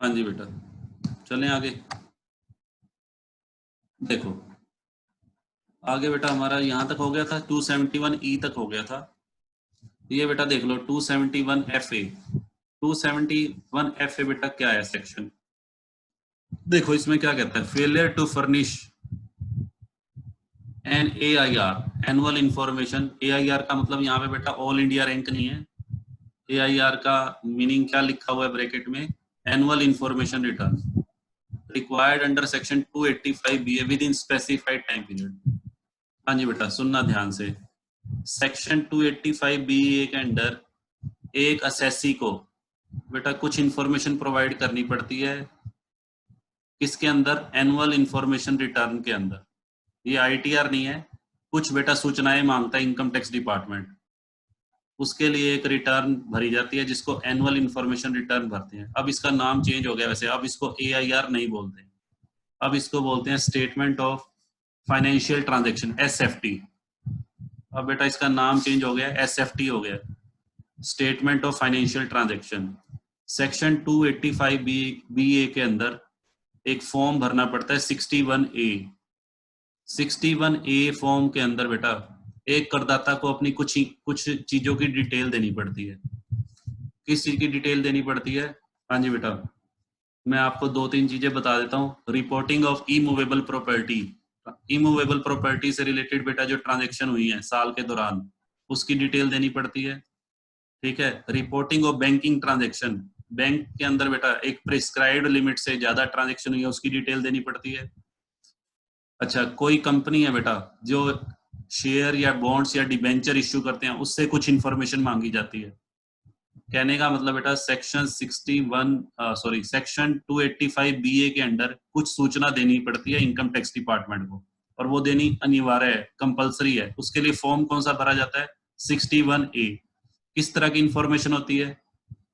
हाँ जी बेटा, चलें आगे। देखो आगे बेटा हमारा यहाँ तक हो गया था, 271E तक हो गया था। ये बेटा देख लो 271FA। 271FA बेटा क्या है सेक्शन? देखो इसमें क्या कहता है, failure to furnish an AIR annual information. AIR का मतलब यहाँ पे बेटा ऑल इंडिया रैंक नहीं है। AIR का मीनिंग क्या लिखा हुआ है ब्रैकेट में, annual information return required under section 285BA with in specified time period. हाँ जी बेटा सुनना ध्यान से, सेक्शन 285BA के अंडर एक असेसी को बेटा कुछ इंफॉर्मेशन प्रोवाइड करनी पड़ती है। किसके अंदर? एनुअल इंफॉर्मेशन रिटर्न के अंदर। ये ITR नहीं है, कुछ बेटा सूचनाएं मांगता है इनकम टैक्स डिपार्टमेंट, उसके लिए एक रिटर्न भरी जाती है जिसको एनुअल इंफॉर्मेशन रिटर्न भरते हैं। अब इसका नाम चेंज हो गया वैसे, अब इसको AIR नहीं बोलते, अब इसको बोलते हैं statement of financial transaction, SFT। अब बेटा इसका नाम चेंज हो गया, SFT हो गया, statement of financial transaction. Section 285BA के अंदर एक फॉर्म भरना पड़ता है 61A। 61A फॉर्म के अंदर बेटा एक करदाता को अपनी कुछ चीजों की डिटेल देनी पड़ती है। किस चीज की डिटेल देनी पड़ती है? हाँ जी बेटा, मैं आपको दो तीन चीजें बता देता हूँ। Reporting of immovable property, immovable property से रिलेटेड बेटा जो ट्रांजैक्शन हुई है साल के दौरान उसकी डिटेल देनी पड़ती है। ठीक है, reporting of banking transaction, bank के अंदर बेटा एक प्रिस्क्राइब्ड लिमिट से ज्यादा ट्रांजैक्शन हुई है उसकी डिटेल देनी पड़ती है। अच्छा, कोई कंपनी है बेटा जो शेयर या बॉन्ड्स या डिबेंचर इश्यू करते हैं उससे कुछ इंफॉर्मेशन मांगी जाती है। कहने का मतलब बेटा सेक्शन 285BA के अंडर कुछ सूचना देनी पड़ती है इनकम टैक्स डिपार्टमेंट को, और वो देनी अनिवार्य है, कंपलसरी है। उसके लिए फॉर्म कौन सा भरा जाता है? 61A। किस तरह की इंफॉर्मेशन होती है?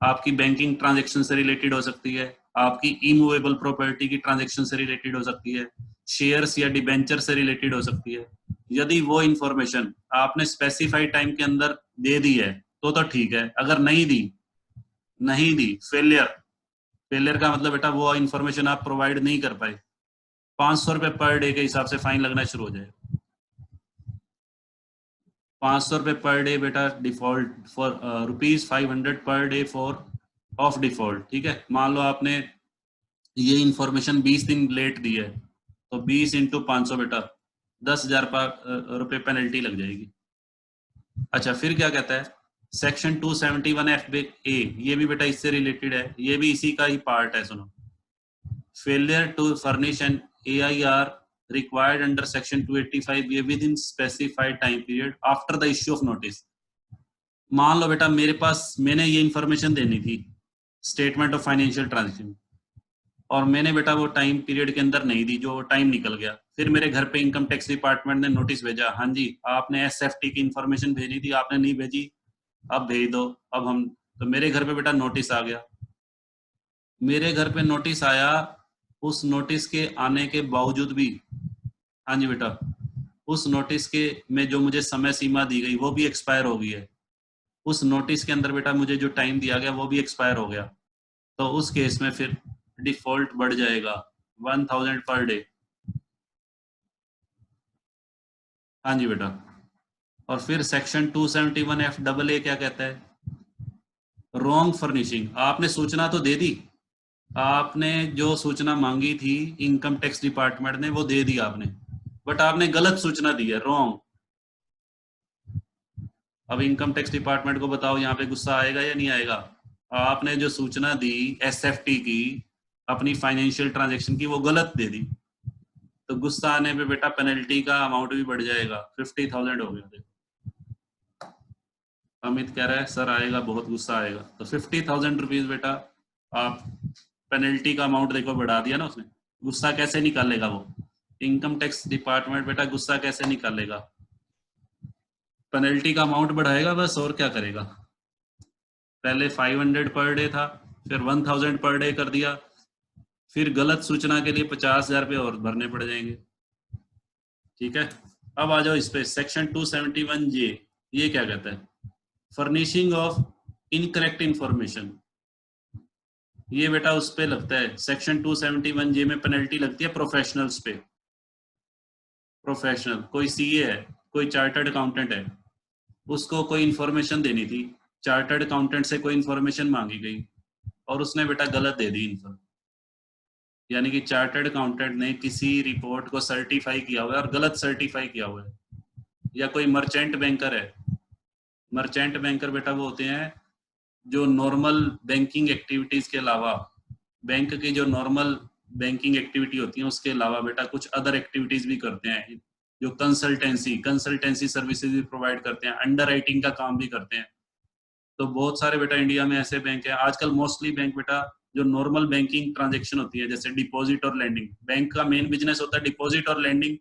आपकी बैंकिंग ट्रांजैक्शन से रिलेटेड हो सकती है, आपकी इमूवेबल प्रॉपर्टी की ट्रांजैक्शन से रिलेटेड हो सकती है, शेयर्स या डिबेंचर से रिलेटेड हो सकती है। यदि वो इंफॉर्मेशन आपने स्पेसिफाइड टाइम के अंदर दे दी है तो ठीक है, अगर नहीं दी फेलियर। फेलियर का मतलब बेटा वो इंफॉर्मेशन आप प्रोवाइड नहीं कर पाए, 500 रुपए पर डे के हिसाब से फाइन लगना शुरू हो जाए। 500 रुपए पर डे बेटा default for ₹500 per day for of default. ठीक है, मान लो आपने ये इंफॉर्मेशन 20 दिन लेट दी है तो 20 इंटू 500 बेटा 10,000 रुपए पेनल्टी लग जाएगी। अच्छा, फिर क्या कहता है सेक्शन 271FA, ये भी बेटा इससे रिलेटेड है, ये भी इसी का ही पार्ट है। सुनो, failure to furnish an AIR required under section 285BA within specified time period after the issue of notice। मान लो बेटा मेरे पास, मैंने ये इंफॉर्मेशन देनी थी स्टेटमेंट ऑफ फाइनेंशियल ट्रांजैक्शन, और मैंने बेटा वो टाइम पीरियड के अंदर नहीं दी, जो टाइम निकल गया। फिर मेरे घर पे इनकम टैक्स डिपार्टमेंट ने नोटिस भेजा, हाँ जी आपने SFT की इंफॉर्मेशन भेजी थी, आपने नहीं भेजी, अब भेज दो। अब हम, तो मेरे घर पे बेटा नोटिस आ गया, मेरे घर पे नोटिस आया, उस नोटिस के आने के बावजूद भी, हाँ जी बेटा, उस नोटिस के में जो मुझे समय सीमा दी गई वो भी एक्सपायर हो गई है। उस नोटिस के अंदर बेटा मुझे जो टाइम दिया गया वो भी एक्सपायर हो गया, तो उस केस में फिर डिफॉल्ट बढ़ जाएगा 1000 पर डे। हाँ जी बेटा, और फिर सेक्शन 271FAA क्या कहता है? Wrong furnishing. आपने सूचना तो दे दी, आपने जो सूचना मांगी थी इनकम टैक्स डिपार्टमेंट ने वो दे दी आपने, बट आपने गलत सूचना दी है, रॉन्ग। अब इनकम टैक्स डिपार्टमेंट को बताओ यहाँ पे गुस्सा आएगा या नहीं आएगा? आपने जो सूचना दी SFT की अपनी फाइनेंशियल ट्रांजैक्शन की वो गलत दे दी, तो गुस्सा आने पे बेटा पेनल्टी का अमाउंट भी बढ़ जाएगा, 50,000 हो गया। देखो अमित कह रहा है सर आएगा, बहुत गुस्सा आएगा, तो 50,000 रुपीज बेटा आप पेनल्टी का अमाउंट देखो बढ़ा दिया ना उसने। गुस्सा कैसे निकालेगा वो इनकम टैक्स डिपार्टमेंट बेटा, गुस्सा कैसे निकालेगा? पेनल्टी का अमाउंट बढ़ाएगा बस, और क्या करेगा। पहले 500 पर डे था, फिर 1000 पर डे कर दिया, फिर गलत सूचना के लिए 50,000 रुपये और भरने पड़ जाएंगे। ठीक है, अब आ जाओ इस पे, सेक्शन 271J, ये क्या कहता है? Furnishing of incorrect information. ये बेटा उस पे लगता है सेक्शन 271 जे में पेनल्टी लगती है प्रोफेशनल्स पे। प्रोफेशनल कोई सीए है, कोई चार्टर्ड अकाउंटेंट है, उसको कोई इंफॉर्मेशन देनी थी, चार्टर्ड अकाउंटेंट से कोई इंफॉर्मेशन मांगी गई और उसने बेटा गलत दे दी इन्फॉर्मेशन, यानी कि चार्टर्ड अकाउंटेंट ने किसी रिपोर्ट को सर्टिफाई किया हुआ है और गलत सर्टिफाई किया हुआ है। या कोई मर्चेंट बैंकर है, मर्चेंट बैंकर बेटा वो होते हैं जो नॉर्मल बैंकिंग एक्टिविटीज के अलावा, बैंक की जो नॉर्मल बैंकिंग एक्टिविटी होती है उसके अलावा बेटा कुछ अदर एक्टिविटीज भी करते हैं, जो कंसल्टेंसी सर्विसेज भी प्रोवाइड करते हैं, अंडर राइटिंग का काम भी करते हैं। तो बहुत सारे बेटा इंडिया में ऐसे बैंक है आजकल। मोस्टली बैंक बेटा जो नॉर्मल बैंकिंग ट्रांजेक्शन होती है जैसे डिपॉजिट और लैंडिंग, बैंक का मेन बिजनेस होता है डिपॉजिट और लैंडिंग,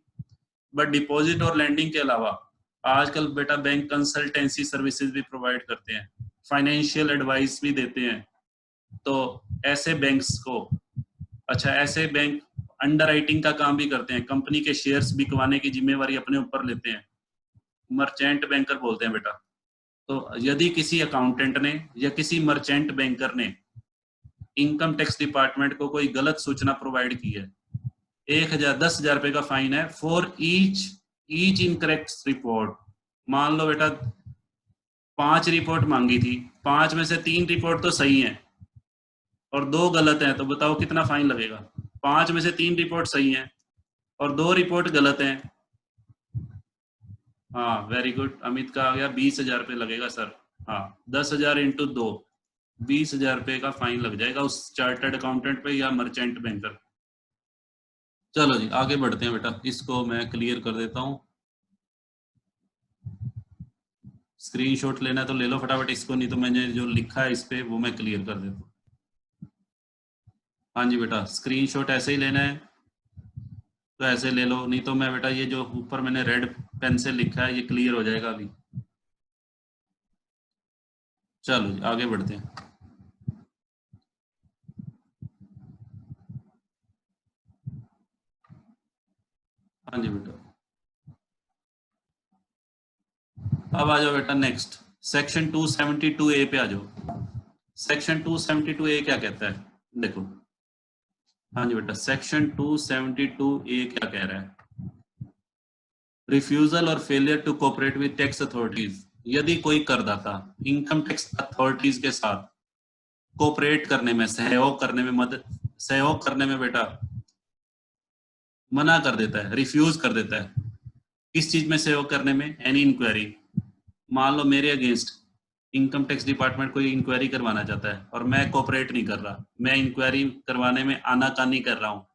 बट डिपॉजिट और लैंडिंग के अलावा आजकल बेटा बैंक कंसल्टेंसी सर्विसेज भी प्रोवाइड करते हैं, फाइनेंशियल एडवाइस भी देते हैं। तो ऐसे बैंक्स को, अच्छा ऐसे बैंक अंडर राइटिंग का काम भी करते हैं, कंपनी के शेयर्स बिकवाने की जिम्मेवारी अपने ऊपर लेते हैं, मर्चेंट बैंकर बोलते हैं बेटा। तो यदि किसी अकाउंटेंट ने या किसी मर्चेंट बैंकर ने इनकम टैक्स डिपार्टमेंट को कोई गलत सूचना प्रोवाइड की है, 10,000 रुपए का फाइन है फॉर ईच इनकरेक्ट रिपोर्ट। मान लो बेटा 5 रिपोर्ट मांगी थी, 5 में से 3 रिपोर्ट तो सही है और 2 गलत हैं, तो बताओ कितना फाइन लगेगा? 5 में से 3 रिपोर्ट सही हैं और 2 रिपोर्ट गलत हैं। हाँ वेरी गुड, अमित का आ गया, 20,000 रुपये लगेगा सर। हाँ 10,000 इंटू 2, 20,000 रुपये का फाइन लग जाएगा उस चार्टर्ड अकाउंटेंट पे या मर्चेंट बैंकर। चलो जी आगे बढ़ते हैं बेटा, इसको मैं क्लियर कर देता हूँ। स्क्रीनशॉट लेना है तो ले लो फटाफट इसको, नहीं तो मैंने जो लिखा है इस पे वो मैं क्लियर कर देता हूँ। हाँ जी बेटा स्क्रीनशॉट ऐसे ही लेना है तो ऐसे ले लो, नहीं तो मैं बेटा ये जो ऊपर मैंने रेड पेन से लिखा है ये क्लियर हो जाएगा अभी। चलो जी आगे बढ़ते हैं। हाँ जी बेटा अब आ जाओ बेटा नेक्स्ट, सेक्शन 272A पे आ जाओ। सेक्शन 272A क्या कहता है देखो। हाँ जी बेटा सेक्शन 272A क्या कह रहा है? रिफ्यूजल और failure to cooperate with tax authorities. यदि कोई करदाता इनकम टैक्स अथॉरिटीज के साथ कोऑपरेट करने में, सहयोग करने में, सहयोग करने में बेटा मना कर देता है, रिफ्यूज कर देता है, किस चीज में सहयोग करने में? Any inquiry. मान लो मेरे अगेंस्ट इनकम टैक्स डिपार्टमेंट कोई इंक्वायरी करवाना चाहता है और मैं कोऑपरेट नहीं कर रहा, मैं इंक्वायरी करवाने में आनाकानी कर रहा हूँ,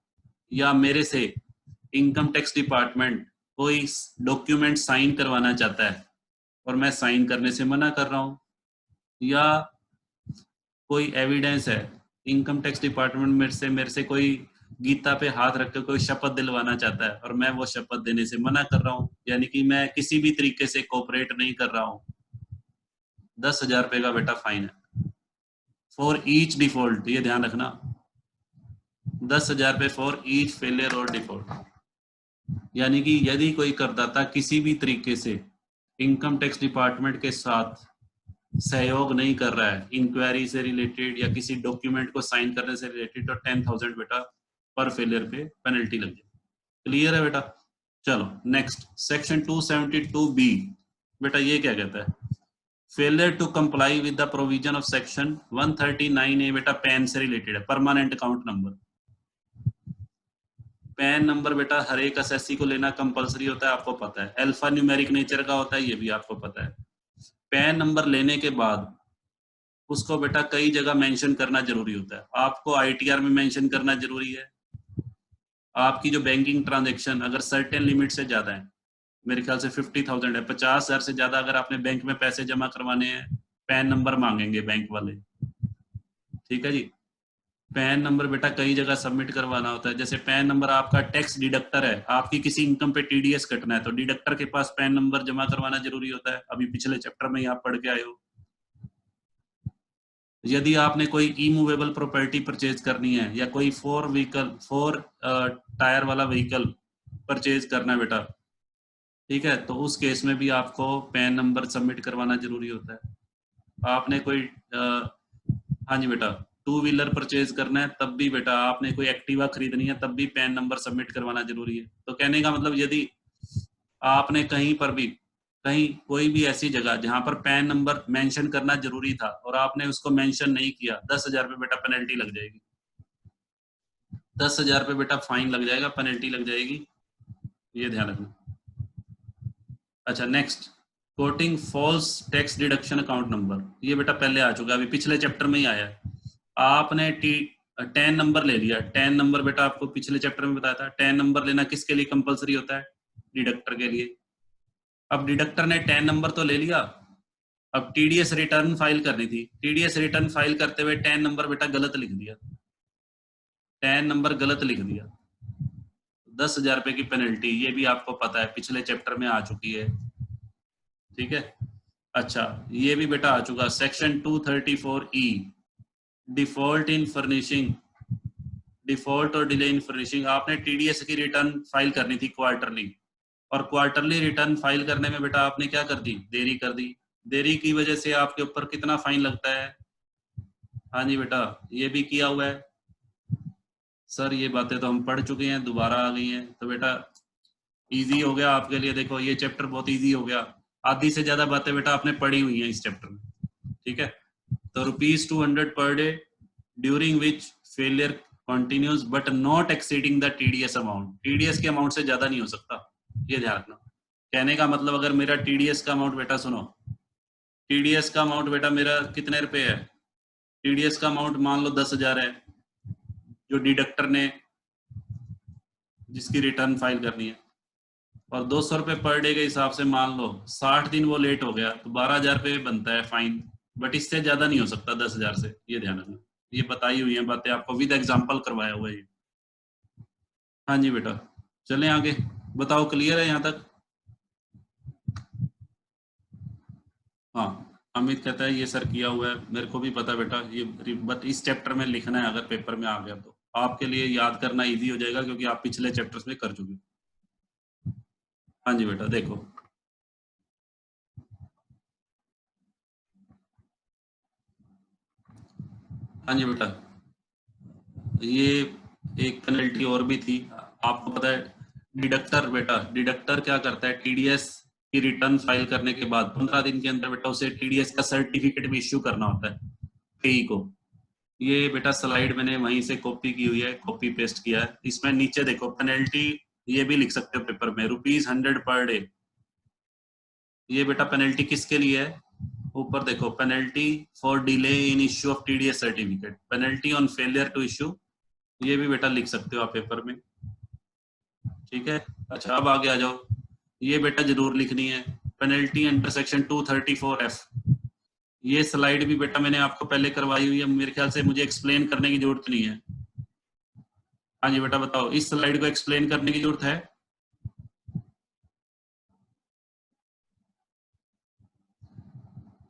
या मेरे से इनकम टैक्स डिपार्टमेंट कोई डॉक्यूमेंट साइन करवाना चाहता है और मैं साइन करने से मना कर रहा हूँ, या कोई एविडेंस है इनकम टैक्स डिपार्टमेंट मेरे से कोई गीता पे हाथ रख कर कोई शपथ दिलवाना चाहता है और मैं वो शपथ देने से मना कर रहा हूँ, यानी कि मैं किसी भी तरीके से कोऑपरेट नहीं कर रहा हूँ, 10,000 रुपए का बेटा फाइन है फॉर ईच डिफॉल्ट। ये ध्यान रखना, 10,000 रुपए फॉर ईच फेलियर और डिफॉल्ट। यानी कि यदि कोई करदाता किसी भी तरीके से इनकम टैक्स डिपार्टमेंट के साथ सहयोग नहीं कर रहा है इंक्वायरी से रिलेटेड या किसी डॉक्यूमेंट को साइन करने से रिलेटेड, तो 10,000 बेटा पर फेलियर पे पेनल्टी लग जाए। क्लियर है बेटा? चलो नेक्स्ट, सेक्शन 272B बेटा ये क्या कहता है? Failure to comply with the provision of section 139A बेटा पैन से रिलेटेड है, permanent account number. PAN number बेटा हर एक एसएससी को लेना कंपलसरी होता है, आपको पता है, अल्फा न्यूमेरिक नेचर का होता है, ये भी आपको पता है। पैन नंबर लेने के बाद उसको बेटा कई जगह मेंशन करना जरूरी होता है, आपको आईटीआर में मेंशन करना जरूरी है। आपकी जो बैंकिंग ट्रांजैक्शन अगर सर्टेन लिमिट से ज्यादा है, मेरे ख्याल से 50,000 है, 50,000 से ज्यादा अगर आपने बैंक में पैसे जमा करवाने हैं, पैन नंबर मांगेंगे बैंक वाले। ठीक है जी, पैन नंबर बेटा कई जगह सबमिट करवाना होता है। जैसे पैन नंबर आपका टैक्स डिडक्टर है, आपकी किसी इनकम पे टीडीएस कटना है तो डिडक्टर के पास पैन नंबर जमा करवाना जरूरी होता है, अभी पिछले चैप्टर में ही आप पढ़ के आए हो। यदि आपने कोई इमूवेबल प्रॉपर्टी परचेज करनी है या कोई 4 टायर वाला व्हीकल परचेज करना है बेटा, ठीक है, तो उस केस में भी आपको पैन नंबर सबमिट करवाना जरूरी होता है। आपने कोई हाँ जी बेटा टू व्हीलर परचेज करना है तब भी बेटा, आपने कोई एक्टिवा खरीदनी है तब भी पैन नंबर सबमिट करवाना जरूरी है। तो कहने का मतलब यदि आपने कहीं पर भी, कहीं कोई भी ऐसी जगह जहां पर पैन नंबर मेंशन करना जरूरी था और आपने उसको मेंशन नहीं किया, 10,000 रुपये बेटा पेनल्टी लग जाएगी। 10,000 रुपये बेटा फाइन लग जाएगा, पेनल्टी लग जाएगी, ये ध्यान रखना। अच्छा next, quoting false tax deduction account number, ये बेटा पहले आ चुका है, अभी पिछले चैप्टर में ही आया है। आपने टेन नंबर ले लिया, टेन नंबर बेटा आपको पिछले चैप्टर में बताया था, टेन नंबर लेना किसके लिए कंपलसरी होता है? डिडक्टर के लिए। अब डिडक्टर ने टेन नंबर तो ले लिया, अब टीडीएस रिटर्न फाइल करनी थी, टीडीएस रिटर्न फाइल करते हुए टेन नंबर बेटा गलत लिख दिया, टेन नंबर गलत लिख दिया, 10,000 रुपए की पेनल्टी, ये भी आपको पता है, पिछले चैप्टर में आ चुकी है, ठीक है। अच्छा ये भी बेटा आ चुका, section 234E, default in furnishing, default और डिले इन फर्निशिंग। आपने टीडीएस की रिटर्न फाइल करनी थी क्वार्टरली, और क्वार्टरली रिटर्न फाइल करने में बेटा आपने क्या कर दी? देरी कर दी। देरी की वजह से आपके ऊपर कितना फाइन लगता है? हाँ जी बेटा, ये भी किया हुआ है सर, ये बातें तो हम पढ़ चुके हैं, दोबारा आ गई हैं, तो बेटा इजी हो गया आपके लिए, देखो ये चैप्टर बहुत इजी हो गया, आधी से ज्यादा बातें बेटा आपने पढ़ी हुई हैं इस चैप्टर में, ठीक है। तो ₹200 per day during which failure continues but not exceeding the TDS amount, TDS के अमाउंट से ज्यादा नहीं हो सकता, ये ध्यान रखना। कहने का मतलब अगर मेरा टीडीएस का अमाउंट बेटा, सुनो, टीडीएस का अमाउंट बेटा मेरा कितने रुपए है? टीडीएस का अमाउंट मान लो 10,000 है, जो डिडक्टर ने जिसकी रिटर्न फाइल करनी है, और 200 रुपए पर डे के हिसाब से मान लो 60 दिन वो लेट हो गया तो 12,000 रुपये बनता है फाइन, बट इससे ज्यादा नहीं हो सकता 10,000 से, ये ध्यान रखना। ये बताई हुई है बातें आपको, विद एग्जांपल करवाया हुआ है ये। हाँ जी बेटा, चलें आगे, बताओ क्लियर है यहाँ तक? हाँ, अमित कहता है ये सर किया हुआ है, मेरे को भी पता बेटा, ये बट इस चैप्टर में लिखना है, अगर पेपर में आ गया तो आपके लिए याद करना इजी हो जाएगा, क्योंकि आप पिछले चैप्टर्स में कर चुके हो। हाँ जी बेटा देखो, हाँ जी बेटा, ये एक पेनल्टी और भी थी, आपको पता है डिडक्टर बेटा, डिडक्टर क्या करता है? टीडीएस की रिटर्न फाइल करने के बाद 15 दिन के अंदर बेटा उसे टीडीएस का सर्टिफिकेट भी इश्यू करना होता है पेई को। ये बेटा स्लाइड मैंने वहीं से कॉपी की हुई है, कॉपी पेस्ट किया है, इसमें नीचे देखो पेनल्टी, ये भी लिख सकते हो पेपर में, ₹100 पर डे, ये बेटा पेनल्टी किसके लिए है? ऊपर देखो, penalty for delay in issue of TDS certificate, penalty on failure to issue, ये भी बेटा लिख सकते हो आप पेपर में, ठीक है। अच्छा अब आगे आ जाओ, ये बेटा जरूर लिखनी है, पेनल्टी अंडर सेक्शन 234F, ये स्लाइड भी बेटा मैंने आपको पहले करवाई हुई है, मेरे ख्याल से मुझे एक्सप्लेन करने की जरूरत नहीं है। हाँ जी बेटा बताओ, इस स्लाइड को एक्सप्लेन करने की जरूरत है?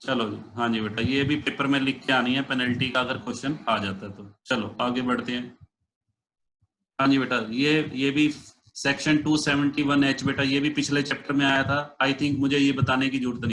चलो जी, हाँ जी बेटा, ये भी पेपर में लिख के आनी है, पेनल्टी का अगर क्वेश्चन आ जाता है तो। चलो आगे बढ़ते हैं। हाँ जी बेटा, ये भी सेक्शन 271H बेटा, ये भी पिछले चैप्टर में आया था, आई थिंक मुझे ये बताने की जरूरत नहीं।